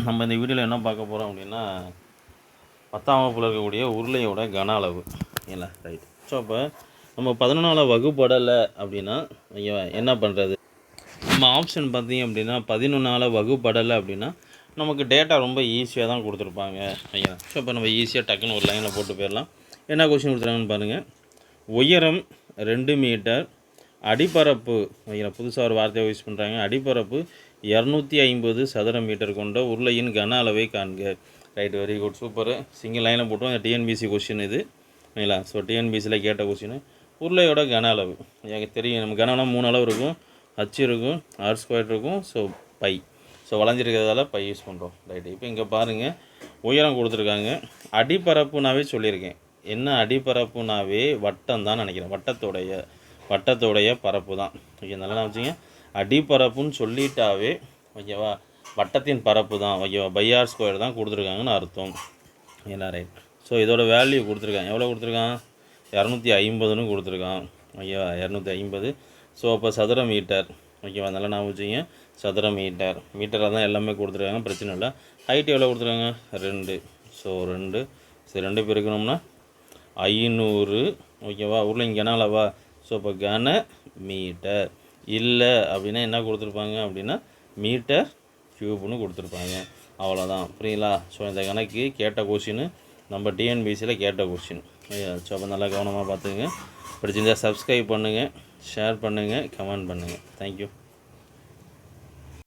நம்ம இந்த வீடியோவில் என்ன பார்க்க போகிறோம் அப்படின்னா 10ஆம் வகுப்பில் இருக்கக்கூடிய உருளையோட கன அளவு இல்லை ரைட். ஸோ அப்போ நம்ம 11ஆம் வகுப்படலை அப்படின்னா என்ன பண்ணுறது? நம்ம ஆப்ஷன் பார்த்தீங்க அப்படின்னா 11ஆம் வகுப்படலை அப்படின்னா நமக்கு டேட்டா ரொம்ப ஈஸியாக தான் கொடுத்துருப்பாங்க ஐயா. ஸோ இப்போ நம்ம ஈஸியாக டக்குன்னு ஒரு லைனில் போட்டு போயிடலாம். என்ன கொஸ்டின் கொடுத்துருக்காங்கன்னு பாருங்கள். உயரம் 2 மீட்டர், அடிப்பரப்பு ஐயா புதுசாக ஒரு வார்த்தையை யூஸ் பண்ணுறாங்க. அடிப்பரப்பு 250 சதுர மீட்டர் கொண்ட உருளையின் கன அளவை காண்க. Right, very good, super. Single லைனில் போட்டோம். டிஎன்பிசி கொஸ்டின் இது இல்லைங்களா? ஸோ டிஎன்பிசியில் கேட்ட கொஸ்டின் உருளையோட கன அளவு எனக்கு தெரியும். நம்ம கன அளவு 3 அளவு இருக்கும். ஹச் இருக்கும், ஆர் ஸ்கொயர் இருக்கும், ஸோ பை. ஸோ வளைஞ்சிருக்கிறதால பை யூஸ் பண்ணுறோம். ரைட்டு. இப்போ இங்கே பாருங்கள், உயரம் கொடுத்துருக்காங்க. அடிப்பரப்புனாவே சொல்லியிருக்கேன். என்ன அடிப்பரப்புனாவே வட்டம் தான் நினைக்கிறேன். வட்டத்தோடைய பரப்பு தான். ஓகே, நல்லா வச்சுங்க. அடிப்பரப்புன்னு சொல்லிட்டாவே ஓகேவா, வட்டத்தின் பரப்பு தான் ஓகேவா, பை ஆர் ஸ்கொயர் தான் கொடுத்துருக்காங்கன்னு அர்த்தம். ஏன்னா ரைட். ஸோ இதோட வேல்யூ கொடுத்துருக்கான். எவ்வளோ கொடுத்துருக்கான்? 250ன்னு கொடுத்துருக்கான் ஓகேவா, 250. ஸோ அப்போ சதுர மீட்டர் ஓகேவா, நல்லா நான் வச்சுங்க. சதுர மீட்டராக தான் எல்லாமே கொடுத்துருக்காங்க, பிரச்சனை இல்லை. ஹைட் எவ்வளோ கொடுத்துருக்காங்க? 2. ஸோ 2 சரி, 2 பெருக்கணும்னா 500 ஓகேவா. உருளைங்க கன அளவா? ஸோ இப்போ கன மீட்டர். இல்லை அப்படின்னா என்ன கொடுத்துருப்பாங்க அப்படின்னா மீட்டர் க்யூப்னு கொடுத்துருப்பாங்க. அவ்வளோதான், புரியுங்களா? ஸோ இந்த கணக்கு கேட்ட கொஷின் நம்ம டிஎன்பிசியில் கேட்ட கொஷின். ஸோ அப்போ நல்லா கவனமாக பார்த்துங்க. பிடிச்சிருந்தால் சப்ஸ்கிரைப் பண்ணுங்கள், ஷேர் பண்ணுங்கள், கமெண்ட் பண்ணுங்கள். தேங்க்யூ.